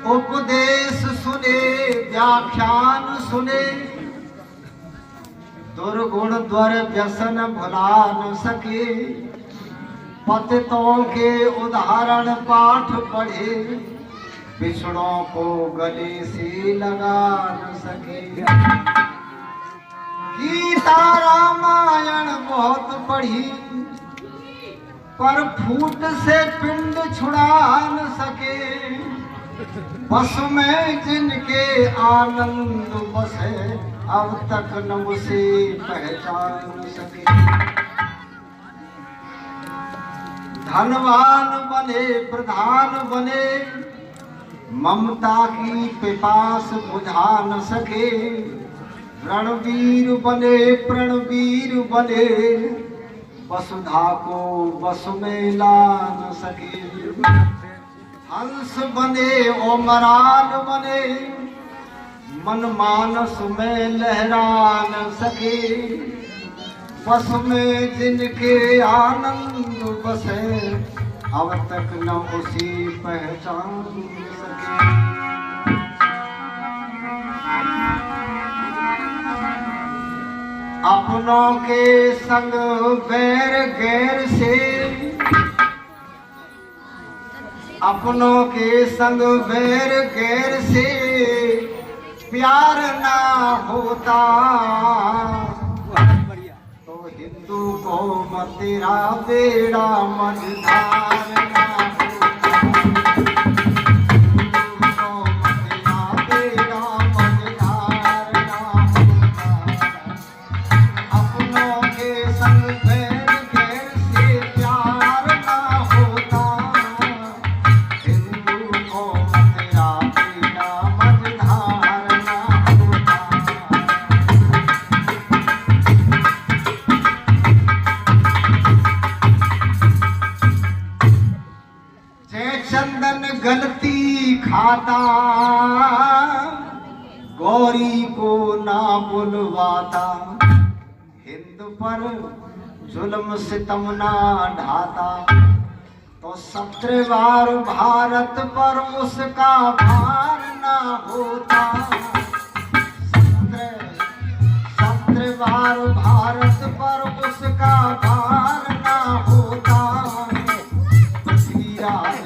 उपदेश सुने व्याख्यान सुने, दुर्गुण द्वर व्यसन भुला न सके। पतितों के उदाहरण पाठ पढ़े, बिछड़ों को गले से लगा न सके। गीता रामायण बहुत पढ़ी, पर फूट से पिंड छुड़ा न सके। बस में जिनके आनंद बसे, अब तक न उसे पहचान सके। धनवान बने प्रधान बने, ममता की पिपास बुझा न सके। रणवीर बने प्रणवीर बने, वसुधा को बस में ला न सके। हंस बने ओमरान बने, मन मानस में लहरा न सके। बस में जिनके आनंद बसे, अब तक न उसी पहचान सके। अपनों के संग बैर गैर से, अपनों के संग बैर गैर से प्यार ना होता। तो हिंदू को मत तेरा बेड़ा मझधार ना गलती खाता, गौरी को ना बुलवाता। हिंद पर जुल्म सितम ना ढाता, तो सत्रवार भारत पर उसका भार ना होता। सत्रवार भारत पर उसका भार ना होता। पृथ्वीराज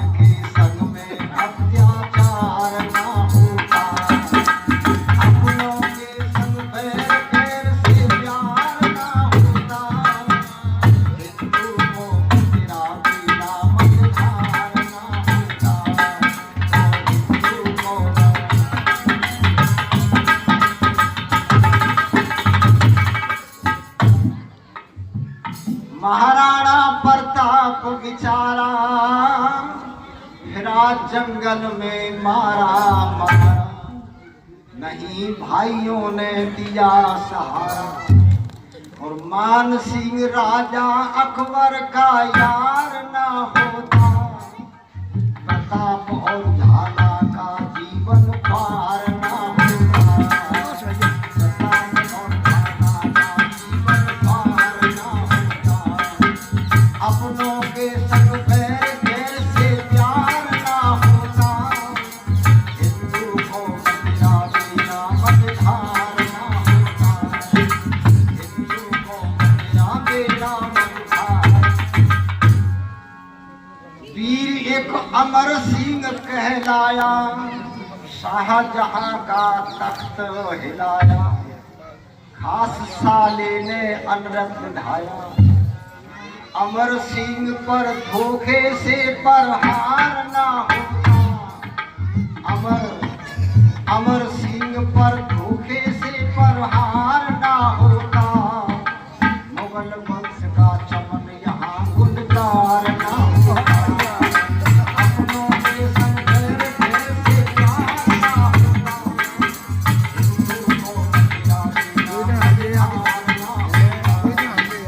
महाराणा प्रताप बिचारा, फिरा जंगल में मारा मारा। नहीं भाइयों ने दिया सहारा, और मान सिंह राजा अकबर का यार ना होता। प्रताप और झाला का जीवन पार ना होता। अपनों के संग बैर गैर से प्यार ना होता। हिंदू को मेरा बेड़ा मझधार ना होता। हिंदू को मेरा बेड़ा मझधार। वीर एक अमर सिंह कहलाया, शाहजहां का तख्त हिलाया। खास साले ने अनरत ढाया, अमर सिंह पर धोखे से प्रहार ना होता। अमर सिंह पर धोखे से प्रहार ना होता। मुगल वंश का चमन यहाँ गुलजार ना होता। अपनों के संग बैर गैर से प्यार ना होता। हिंदू को मेरा बेड़ा मझधार ना होता।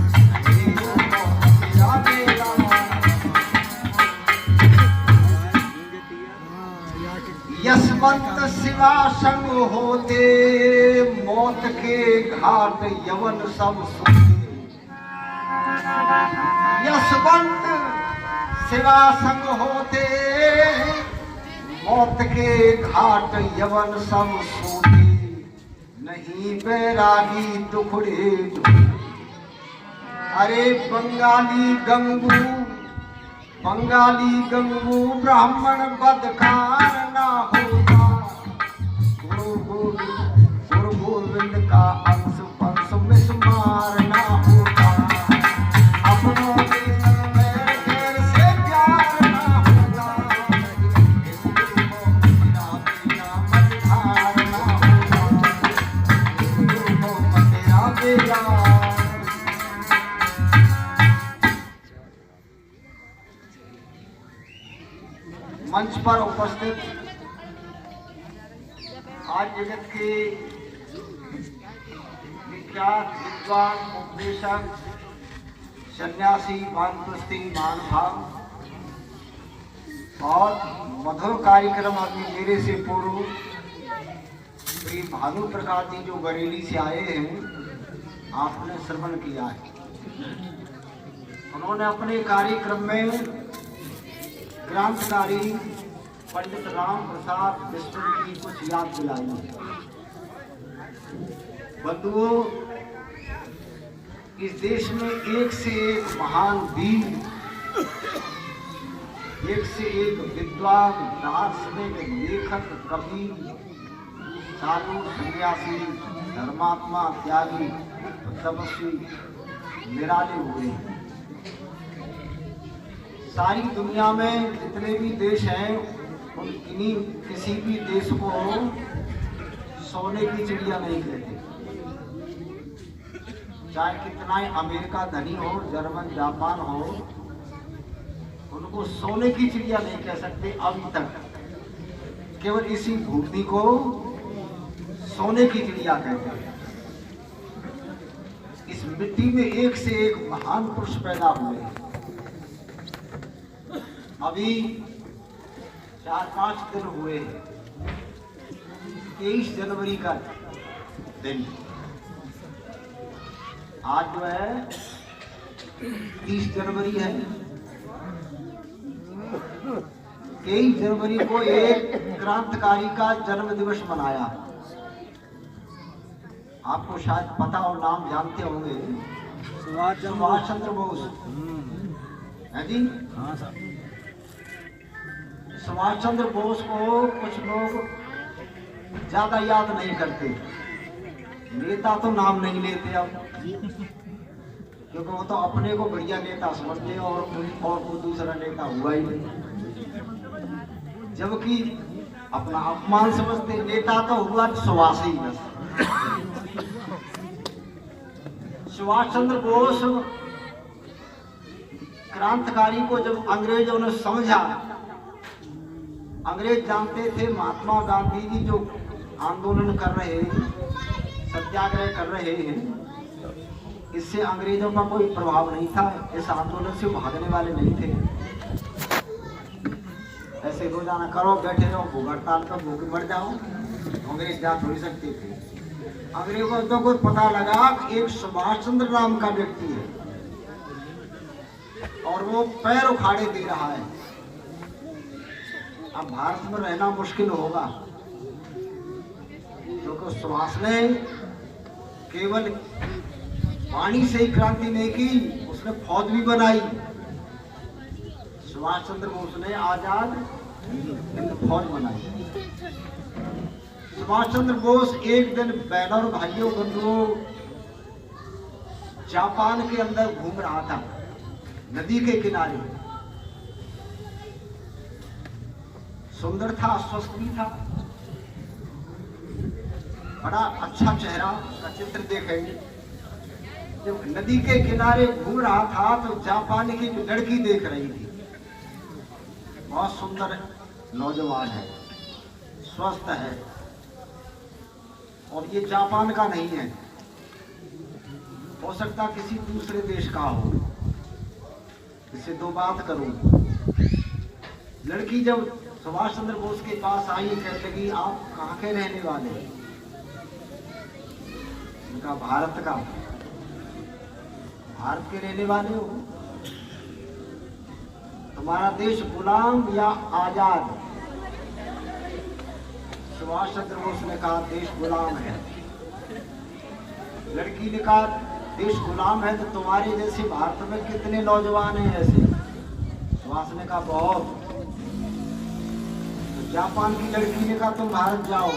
यशवंत शिवा संग होते, मौत के घाट यवन सब सोते। यशवंत शिवा संग होते, मौत के घाट यवन सब सूती, नहीं बैरागी दुखड़े ढूंढे। अरे बंगाली गंगू ब्राह्मण बदकार ना होगा, गुरु गोविंद का अंश वंश मिसमार ना होगा। अपनों के संग में गैर से प्यार ना होगा, हिंदू को मेरा बेटा मझधार ना होगा, हिंदू को मेरा बेटा। मंच पर उपस्थित आज जगत के विख्यात विद्वान, उपदेशक, सन्यासी, वानप्रस्थी, महानुभाव, बहुत मधुर कार्यक्रम अभी मेरे से पूर्व श्री भानु प्रकाश जी जो बरेली से आए हैं, आपने श्रवण किया है। उन्होंने अपने कार्यक्रम में क्रांतिकारी पंडित राम प्रसाद बिस्मिल की कुछ याद दिलाई। बंधुओं, इस देश में एक से एक महान वीर, एक से एक विद्वान, दार्शनिक, लेखक, कवि, साधु, सन्यासी, धर्मात्मा, त्यागी, तपस्वी निराले हुए हैं। सारी दुनिया में जितने भी देश हैं, उन किसी भी देश को सोने की चिड़िया नहीं कहते। चाहे कितना ही अमेरिका धनी हो, जर्मन, जापान हो, उनको सोने की चिड़िया नहीं कह सकते अभी तक। केवल इसी भूमि को सोने की चिड़िया कहते हैं। इस मिट्टी में एक से एक महान पुरुष पैदा हुए हैं। अभी 4-5 दिन हुए हैं, 23 जनवरी का दिन, आज जो है 30 जनवरी है। 23 जनवरी को एक क्रांतिकारी का जन्म दिवस मनाया। आपको शायद पता और नाम जानते होंगे, सुभाष चंद्र बोस है जी। हाँ साहब। सुभाष चंद्र बोस को कुछ लोग ज्यादा याद नहीं करते, नेता तो नाम नहीं लेते अब, क्योंकि वो तो अपने को बढ़िया नेता समझते और कोई दूसरा नेता हुआ ही नहीं, जबकि अपना अपमान समझते। नेता तो हुआ सुभाष ही बस। सुभाष चंद्र बोस क्रांतिकारी को जब अंग्रेजों ने समझा, अंग्रेज जानते थे महात्मा गांधी जी जो आंदोलन कर रहे हैं, सत्याग्रह कर रहे हैं, इससे अंग्रेजों का कोई प्रभाव नहीं था। इस आंदोलन से भागने वाले नहीं थे। ऐसे रोजाना करो, बैठे रहो, भूख हड़ताल पर भूख मर जाओ, अंग्रेज जा थोड़ी सकते थे। अंग्रेजों को पता लगा कि एक सुभाष चंद्र नाम का व्यक्ति है और वो पैर उखाड़े दे रहा है। अब भारत में रहना मुश्किल होगा, क्योंकि सुभाष ने केवल वाणी से ही क्रांति नहीं की, उसने फौज भी बनाई। सुभाष चंद्र बोस ने आजाद हिंद फौज बनाई। सुभाष चंद्र बोस एक दिन बहनों और भाइयों बंधुओं जापान के अंदर घूम रहा था, नदी के किनारे। सुंदर था, स्वस्थ भी था, बड़ा अच्छा चेहरा का चित्र देखेंगे। जब नदी के किनारे घूम रहा था तो जापान की लड़की देख रही थी, बहुत सुंदर नौजवान है, स्वस्थ है, और ये जापान का नहीं है, हो सकता किसी दूसरे देश का हो। इससे दो बात करूं। लड़की जब सुभाष चंद्र बोस के पास आई, कहने लगी आप कहाँ के रहने वाले? उनका भारत का। भारत के रहने वाले हो? तुम्हारा देश गुलाम या आजाद? सुभाष चंद्र बोस ने कहा देश गुलाम है। लड़की ने कहा देश गुलाम है तो तुम्हारे जैसे भारत में कितने नौजवान हैं ऐसे? सुभाष ने कहा बहुत। तो जापान की लड़की ने कहा तुम भारत जाओ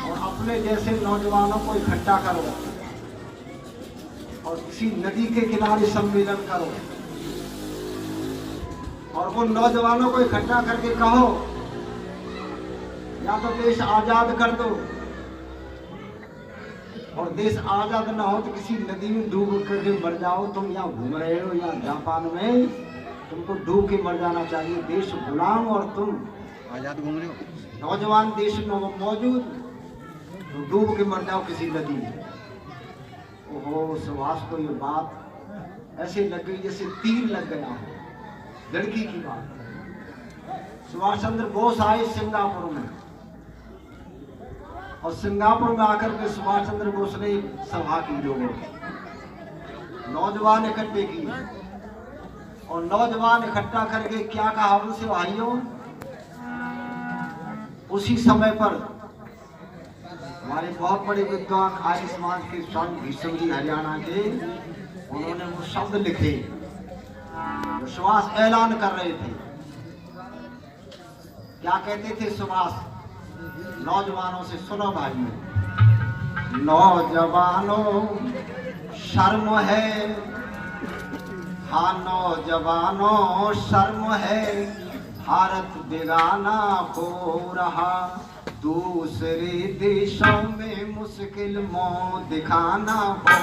और अपने जैसे नौजवानों को इकट्ठा करो और किसी नदी के किनारे सम्मेलन करो और उन नौजवानों को इकट्ठा करके कहो या तो देश आजाद कर दो, और देश आजाद ना हो तो किसी नदी में डूब करके मर जाओ। तुम यहाँ घूम रहे हो या जापान में, तुमको डूब के मर जाना चाहिए। देश गुलाम और तुम आजाद घूम रहे हो। नौजवान देश में मौजूद, तो डूब के मर जाओ किसी नदी में। ओहो, सुभाष को ये बात ऐसे लग गई जैसे तीर लग गया हो। लड़की की बात। सुभाष चंद्र बोस आए सिंगापुर में, और सिंगापुर में आकर के सुभाष चंद्र बोस ने एक सभा की, लोगों नौजवान इकट्ठे किए और नौजवान इकट्ठा करके क्या कहा उनसे, भाइयों उसी समय पर हमारे बहुत बड़े विद्वान आर्य समाज के स्वामी भीष्म जी हरियाणा के, उन्होंने वो शब्द लिखे, सुभाष ऐलान कर रहे थे। क्या कहते थे सुभाष नौजवानों से? सुनो भाइयों, नौजवानों शर्म है, हाँ नौजवानों शर्म है, भारत बेगाना हो रहा, दूसरे देशों में मुश्किल मुंह दिखाना हो।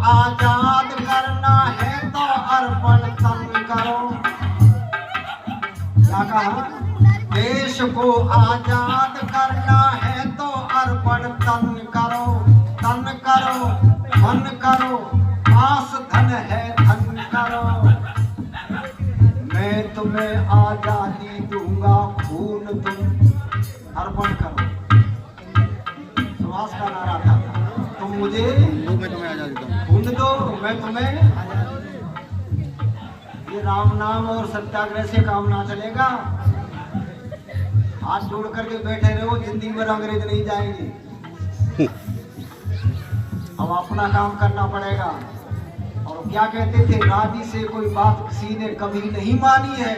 आजाद करना है तो अर्पण तन करो। क्या कहा? देश को आजाद करना है तो अर्पण तन करो, तन करो मन करो, पास धन है धन करो। मैं तुम्हें आजादी दूंगा, खून तुम अर्पण करो। सुभाष का नारा था, तुम मुझे खून दो, मैं तुम्हें। ये राम नाम और सत्याग्रह से काम ना चलेगा। हाथ जोड़ करके बैठे रहो, जिंदगी भर अंग्रेज नहीं जाएंगे। अब अपना काम करना पड़ेगा। और क्या कहते थे, राजी से कोई बात किसी ने कभी नहीं मानी है,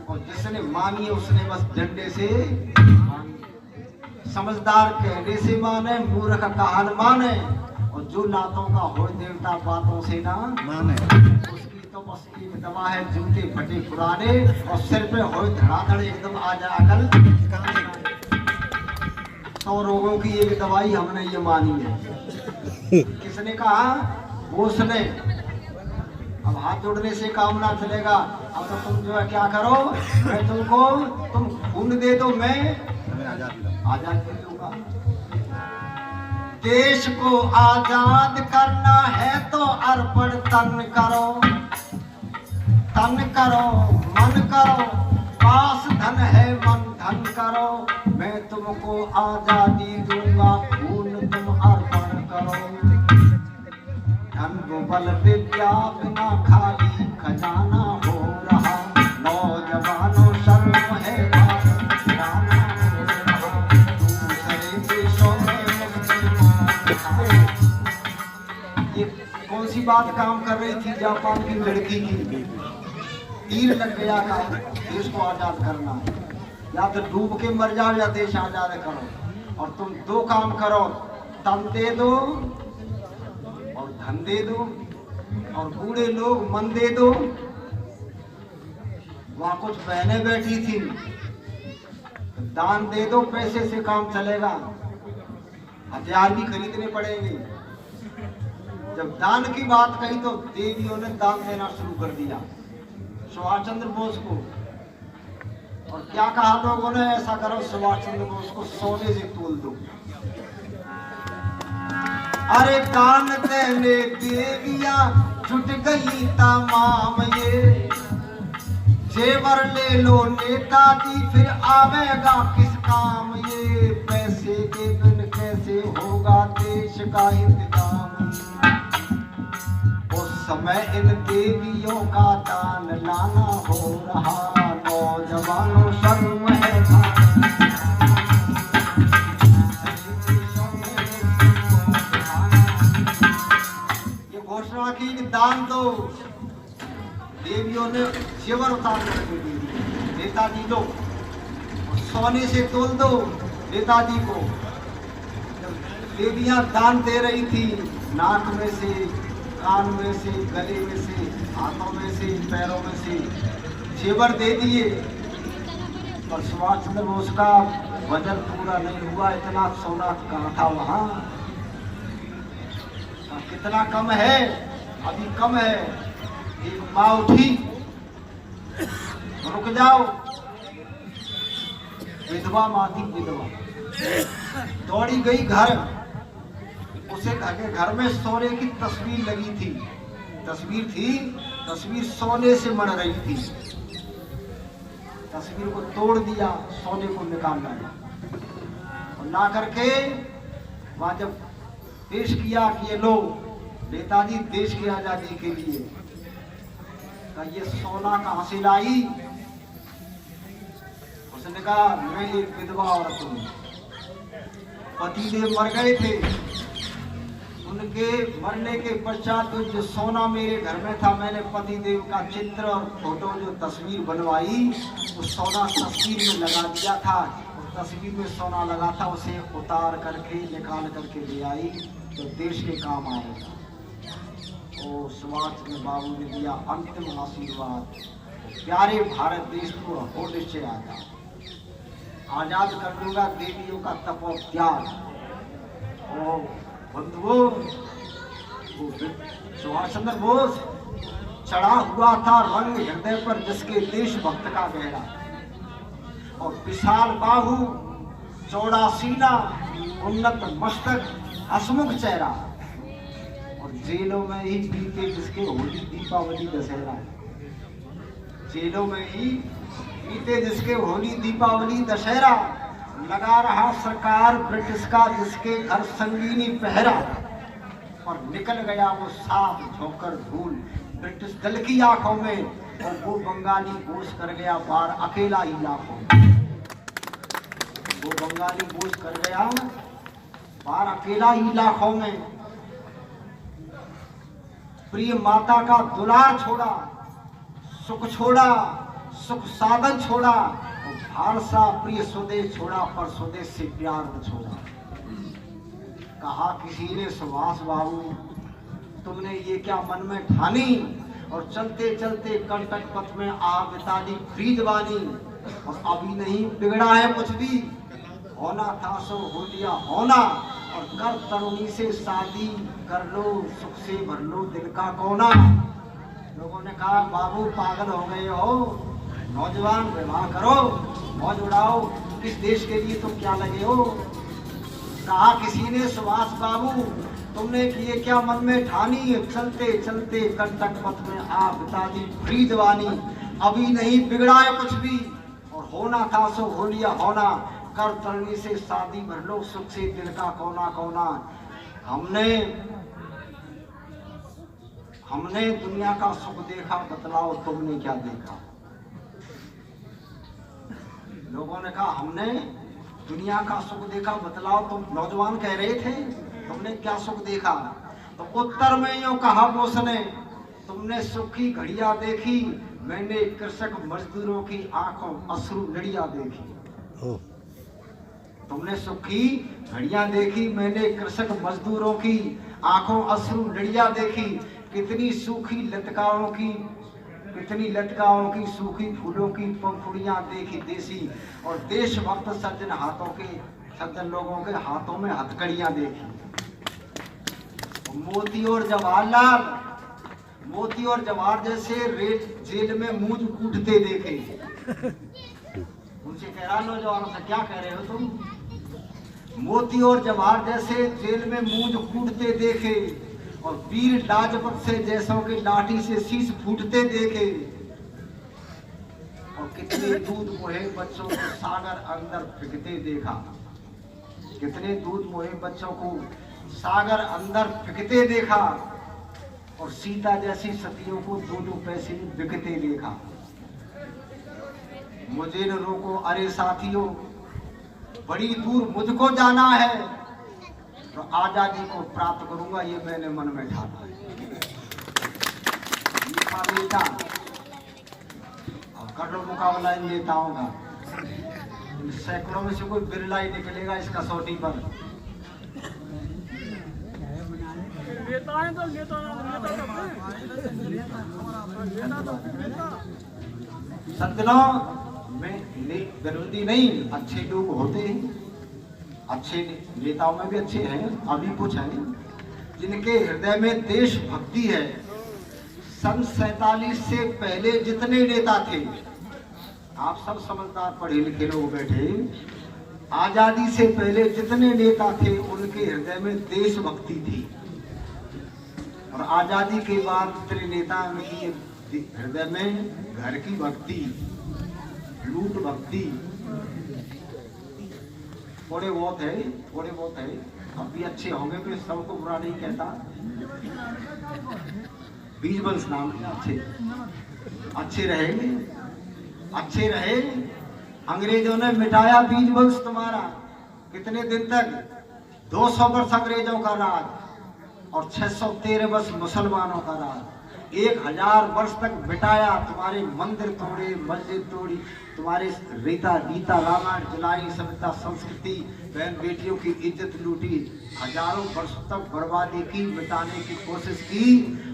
और जिसने मानी है उसने बस डंडे से मानी। समझदार कहने से माने, मूर्ख कहन माने, और जो लातों का हो देवता बातों से ना माने, उसकी तो बस एक दवा है, जूते फटे पुराने और सिर पे हो धड़ाधड़ एकदम आ जाए अकल। 100 रोगों की एक दवाई हमने ये मानी है। किसने कहा? उसने। अब हाथ जोड़ने से काम ना चलेगा। अब तो तुम जो है क्या करो, मैं तुमको, तुम खून दे दो, मैं आजादी दूंगा। देश को आजाद करना है तो अर्पण तन करो, तन करो मन करो, पास धन है मन धन करो। मैं तुमको आजादी दूंगा, खून तुम अर्पण करो। धन बल विद्या बिना खाली खजाना हो रहा, नौजवानों शर्म है कौन सी बात काम कर रही थी जापान की लड़की की? तीर लग गया का देश को आजाद करना है, या तो डूब के मर जाओ या देश आजाद करो। और तुम दो काम करो, तन दे दो और धन दे दो, और बूढ़े लोग मन दे दो। वहां कुछ बहनें बैठी थी, दान दे दो, पैसे से काम चलेगा, हथियार भी खरीदने पड़ेंगे। जब दान की बात कही तो देवियों ने दान देना शुरू कर दिया सुभाष चंद्र बोस को। और क्या कहा लोगों ने? ऐसा करो, सुभाष चंद्र बोस को सोने से तोल दो। अरे दान देने देवियां जुट गई तमाम ये, जेवर ले लो नेताजी फिर आवेगा किस काम ये, पैसे के बिन कैसे होगा देश का इंतजाम, उस समय इन देवियों का दान लाना हो रहा, नौजवानों शर्म है घोषणा की कि दान दो, देवियों ने जेवर उतार करके दे दिए, नेताजी लो सोने से तोल दो नेताजी को। देवियां दान दे रही थी, नाक में से, कान में से, गले में से, हाथों में से, पैरों में से जेवर दे दिए, और सुभाष चंद्र बोस का वजन पूरा नहीं हुआ, इतना सोना कहाँ था वहां, कितना कम है, अभी कम है। एक माँ उठी, रुक जाओ, विधवा माँ थी, विधवा दौड़ी गई घर, उसे घर में सोने की तस्वीर लगी थी, तस्वीर सोने से मढ़ रही थी, तस्वीर को तोड़ दिया, सोने को निकाल लाया और ला करके वहां जब पेश किया कि ये लो नेताजी देश की आजादी के लिए, का ये सोना कहां से लाई, उसने कहा मैं एक विधवा औरत हूं, पति देव मर गए थे, उनके मरने के पश्चात तो जो सोना मेरे घर में था, मैंने पति देव का चित्र और फोटो जो तस्वीर बनवाई, उस सोना तस्वीर में लगा दिया था, उस तस्वीर में सोना लगा था, उसे उतार करके निकाल करके ले आई तो देश के काम आएगा। ओ सुभाष चंद्र बाबू ने दिया अंतिम आशीर्वाद, प्यारे भारत देश को हो निश्चय आजाद कर दूंगा, देवियों का तपो त्याग। ओ बंधुओं, सुभाष चंद्र बोस चढ़ा हुआ था रंग हृदय पर जिसके देशभक्त का गहरा, और विशाल बाहु, चौड़ा सीना, उन्नत मस्तक, हसमुख चेहरा, और जेलों में ही बीते जिसके होली दीपावली दशहरा, जेलों में ही बीते जिसके होली दीपावली दशहरा, लगा रहा सरकार ब्रिटिश का जिसके घर संगीनी पहरा, और निकल गया वो साफ झोंकर धूल ब्रिटिश दल की आंखों में, और वो बंगाली बोझ कर गया पार अकेला ही लाखों में, वो बंगाली बोझ कर गया पार अकेला ही लाखों में। प्रिय माता का दुलार छोड़ा, सुख छोड़ा, सुख साधन छोड़ा, और भारसा प्रिय स्वदेश छोड़ा, पर स्वदेश से प्यार न छोड़ा। कहा किसी ने सुभाष बाबू तुमने ये क्या मन में ठानी, और चलते चलते कंटक पथ में आ बिता दी फ्रीजवानी, और अभी नहीं बिगड़ा है कुछ भी, होना था सो हो लिया होना, और कर तरुणी से शादी कर लो, सुख से भर लो दिल का कोना। लोगों ने कहा बाबू पागल हो गए हो, नौजवान विवाह करो, मौज उड़ाओ, किस देश के लिए तुम क्या लगे हो। कहा किसी ने सुभाष बाबू तुमने किए क्या मन में ठानी, चलते चलते कंटक पथ में आ बिता दी फ्री जवानी, अभी नहीं बिगड़ा है कुछ भी, और होना था सो हो लिया होना, कर तरुणी से शादी भर लो, सुख से दिल का कोना कोना। हमने दुनिया का सुख देखा, बतलाओ तुमने क्या देखा। लोगों ने कहा हमने दुनिया का सुख देखा, बतलाओ तुम। नौजवान कह रहे थे तुमने क्या सुख देखा, तो उत्तर में यूं कहा उसने, तुमने सुख की घड़ियां देखी, मैंने कृषक मजदूरों की आंखों अश्रु लड़ियां देखी। तुमने सुख की घड़ियां देखी, मैंने कृषक मजदूरों की आंखों अश्रु लड़ियां देखी। कितनी सूखी लतकाओं की, कितनी लटकाओं की सूखी फूलों की पंखुड़ियां देखी देसी, और देशभक्त सज्जन हाथों के, सज्जन लोगों के हाथों में हथकड़ियां देखी। मोती और जवाहरलाल, मोती और जवाहर जैसे जेल में मूंछ कूटते देखे। उनसे कह रहा नौजवानों से क्या कह रहे हो तुम, मोती और जवाहर जैसे जेल में मूंज कूटते देखे और वीर लाजपत से जैसों की लाठी से शीश फूटते देखे और कितने दूध मोहे बच्चों को सागर अंदर फेंकते देखा, कितने दूध मोहे बच्चों को सागर अंदर फेंकते देखा और सीता जैसी सतियों को 2-2 पैसे में बिकते देखा। मुझे न रोको अरे साथियों, बड़ी दूर मुझको जाना है तो आजादी को प्राप्त करूंगा, ये मैंने मन में ठाना है। बेटा और कठोर मुकाबला इन नेताओं का, सैकड़ों में से कोई बिरला ही निकलेगा इस कसौटी पर। सज्जनों में विरोधी नहीं, अच्छे लोग होते हैं, अच्छे नेताओं में भी अच्छे हैं, अभी कुछ हैं जिनके हृदय में देशभक्ति है। सन 47 से पहले जितने नेता थे, आप सब समझदार पढ़े लिखे लोग बैठे, आजादी से पहले जितने नेता थे उनके हृदय में देशभक्ति थी और आजादी के बाद जितने नेता उनकी हृदय में घर की भक्ति, लूट भक्ति थोड़े बहुत है, थोड़े बहुत है। अब भी अच्छे होंगे, कोई सबको बुरा नहीं कहता। बीजवंश नाम अच्छे अच्छे रहेंगे, अच्छे रहे। अंग्रेजों ने मिटाया बीजवंश तुम्हारा, कितने दिन तक? 200 वर्ष अंग्रेजों का राज और 613 वर्ष मुसलमानों का राज। 1000 वर्ष तक मिटाया, तुम्हारे मंदिर तोड़े, मस्जिद तोड़ी, तुम्हारे रीता गीता रामायण जलाई, सभ्यता संस्कृति, बहन बेटियों की इज्जत लूटी, हजारों वर्ष तक बर्बादी की, मिटाने की कोशिश की।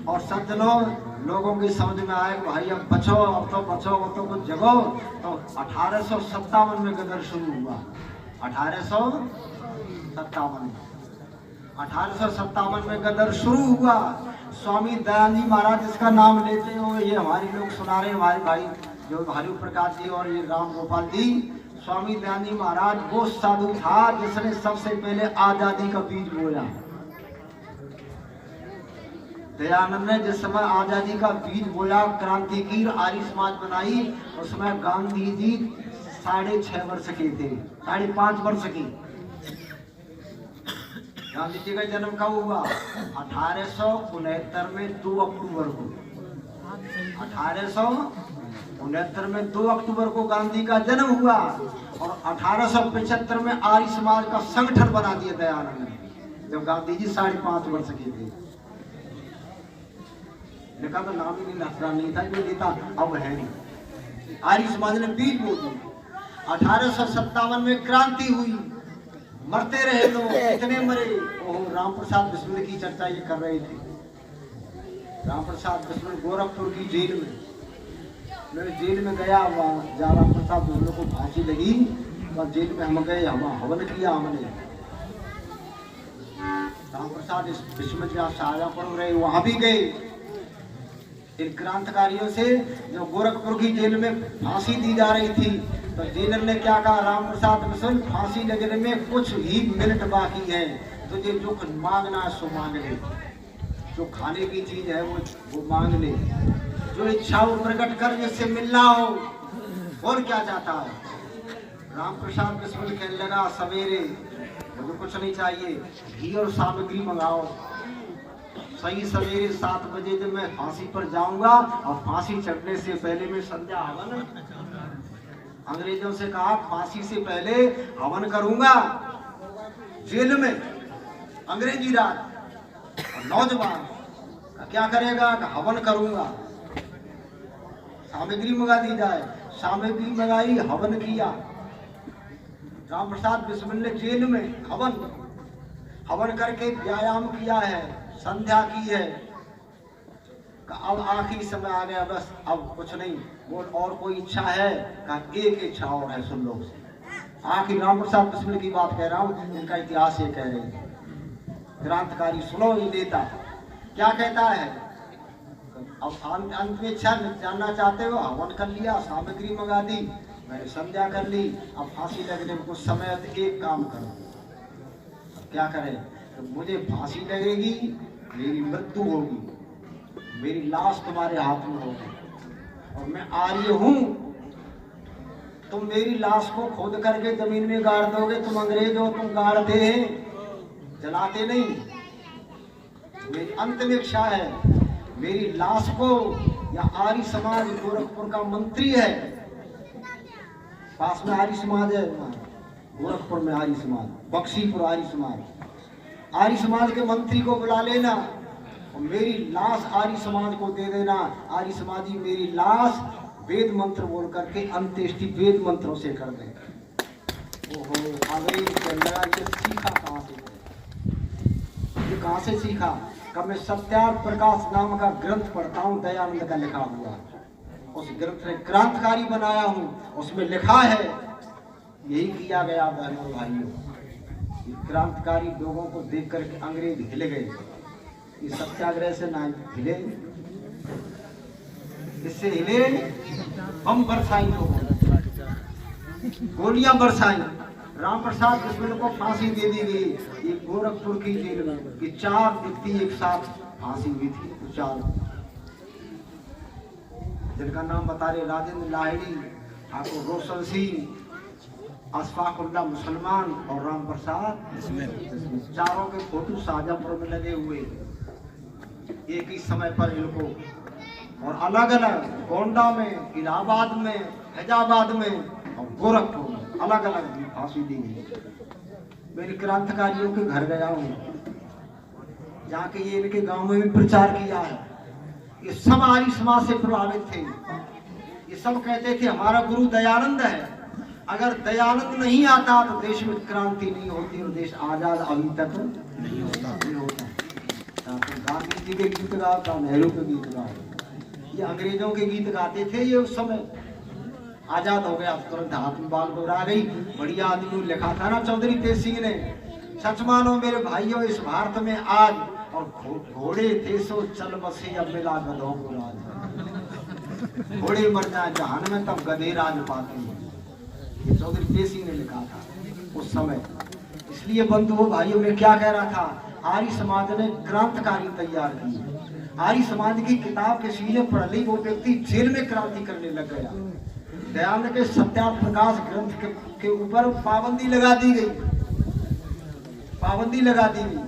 और सज्जनों, लोगों की समझ में आए भाई अब बचो, अब तो बचो, अब तो कुछ जगो। तो 1857 में गदर शुरू हुआ। 1857 में गदर शुरू हुआ। स्वामी दयानंद जी महाराज जिसका नाम लेते हो, ये हमारे लोग सुना रहे, हमारे भाई जो भालू प्रकाश जी और ये राम गोपाल जी। स्वामी दयानंद जी महाराज वो साधु था जिसने सबसे पहले आजादी का बीज बोया। दयानंद ने जिस समय आजादी का बीज बोया, क्रांति की आर्य समाज बनाई, उसमें गांधी जी 6.5 वर्ष के थे, 5.5 वर्ष की। गांधी जी का जन्म कब हुआ? 1869 में 2 अक्टूबर को। 1869 में 2 अक्टूबर को गांधी का जन्म हुआ और 1875 में आर्य समाज का संगठन बना दिया दयानंद ने, जब गांधी जी 5.5 वर्ष के थे। लिखा तो नाम ही नहीं, नसरा नहीं था, जो नेता अब है नहीं। आर्य समाज ने बीज बो दी। 1857 में क्रांति हुई, मरते रहे लोग, कितने मरे। ओहो, राम प्रसाद बिस्मिल की चर्चा ये कर रहे थे। राम प्रसाद बिस्मिल गोरखपुर की जेल में, मैं जेल में गया, वहाँ जा राम प्रसाद बिस्मिल को फांसी लगी और जेल में हम गए, हम हवन किया हमने। राम प्रसाद बिस्मिल जहाँ शाहजहाँपुर रहे वहाँ भी गए। इन क्रांतिकारियों से जो गोरखपुर की जेल में फांसी दी जा रही थी, तो जेलर ने क्या कहा, राम प्रसाद बिस्मिल फांसी लगने में कुछ ही मिनट बाकी है, तुझे जो कुछ मांगना है सो मांग ले, जो खाने की चीज है वो मांग ले, जो इच्छा वो प्रकट कर, जिससे मिलना हो, और क्या चाहता है। राम प्रसाद बिस्मिल कहने लगा, सवेरे मुझे कुछ नहीं चाहिए, घी और सामग्री मंगाओ। सही सवेरे 7 बजे जब मैं फांसी पर जाऊंगा और फांसी चढ़ने से पहले मैं संध्या हवन, अंग्रेजों से कहा फांसी से पहले हवन करूंगा जेल में। अंग्रेजी राज और नौजवान क्या करेगा, हवन करूंगा, सामग्री मंगा दी जाए। सामग्री मंगाई, हवन किया। राम प्रसाद बिस्मिल ने जेल में हवन करके व्यायाम किया है, संध्या की है। अब आखिरी समय आ गया, बस अब कुछ नहीं, बोल और कोई इच्छा है? कहा एक इच्छा और है, सुन लो। आखिर राम प्रसाद बिस्मिल की बात कह रहा हूँ, इनका इतिहास ये कह रहे हैं। क्रांतिकारी सुनो, ये नेता क्या कहता है। अब अंत में इच्छा जानना चाहते हो, हवन कर लिया, सामग्री मंगा दी, मैंने संध्या कर ली, अब फांसी लगने में कुछ समय, एक काम करो, क्या करें, तो मुझे फांसी लगेगी, मेरी मृत्यु होगी, मेरी लाश तुम्हारे हाथ में होगी, और मैं आर्य हूं, तुम मेरी लाश को खोद करके जमीन में गाड़ दोगे। तुम अंग्रेज हो, तुम गाड़ते हैं, जलाते नहीं। मेरी अंतिम इच्छा है, मेरी लाश को, या आर्य समाज गोरखपुर का मंत्री है, पास में आर्य समाज है, गोरखपुर में आर्य समाज, बक्सीपुर आर्य समाज, आर्य समाज के मंत्री को बुला लेना और मेरी लाश आर्य समाज को दे देना। आर्य समाजी मेरी लाश वेद मंत्र बोल करके अंत्येष्टि वेद मंत्रों से कर दे। ओहो, अंग्रेज के लगा, ये सीखा कहाँ से, ये कहाँ से सीखा? कब मैं सत्यार्थ प्रकाश नाम का ग्रंथ पढ़ता हूँ, दयानंद का लिखा हुआ, उस ग्रंथ में क्रांतिकारी बनाया हूँ, उसमें लिखा है यही किया गया। बहनों भाइयों, क्रांतिकारी लोगों को देख करके अंग्रेज हिले गए। इस सत्याग्रह से ना हिले, इससे हिले, बम बरसाई लोगों, गोलियां बरसाई। राम प्रसाद बिस्मिल को फांसी दे दी गई। ये गोरखपुर की जेल में ये 4 व्यक्ति एक साथ फांसी हुई थी, 4, जिनका नाम बता रहे, राजेंद्र लाहिड़ी, ठाकुर रोशन सिंह, अशफाकुल्ला मुसलमान और राम प्रसाद। चारों के फोटो शाहजहांपुर में लगे हुए, एक ही समय पर इनको, और अलग अलग गोंडा में, इलाहाबाद में, फैजाबाद में और गोरखपुर में अलग अलग फांसी दी गई। मेरे क्रांतिकारियों के घर गया हूँ, जहाँ के ये इनके गांव में भी प्रचार किया है। ये सब आर्य समाज से प्रभावित थे। ये सब कहते थे हमारा गुरु दयानंद है, अगर दयानंद नहीं आता तो देश में क्रांति नहीं होती और देश आजाद अभी तक नहीं होता। तो गांधी जी के गीत गाओ, तो नेहरू के गीत गाओ, ये अंग्रेजों के गीत गाते थे। ये उस समय आजाद हो गया, तुरंत हाथ में बाल दौड़ा गई। बढ़िया आदमी लिखा था ना चौधरी तेज सिंह ने, सच मानो मेरे भाइयों इस भारत में आज, और घोड़े थे सो चल बसे, अब मिला गधों को राज। घोड़े मर जाए जहान में तब गधे राज पाते हैं, ये चौधरी तेज सिंह ने लिखा था उस समय। इसलिए बंधुओं भाइयों में क्या कह रहा था, आर्य समाज ने क्रांतिकारी तैयार की। आर्य समाज की किताब के सीने पढ़ ली, वो व्यक्ति जेल में क्रांति करने लग गया। दयानंद के सत्यार्थ प्रकाश ग्रंथ के ऊपर पाबंदी लगा दी गई, पाबंदी लगा दी गई।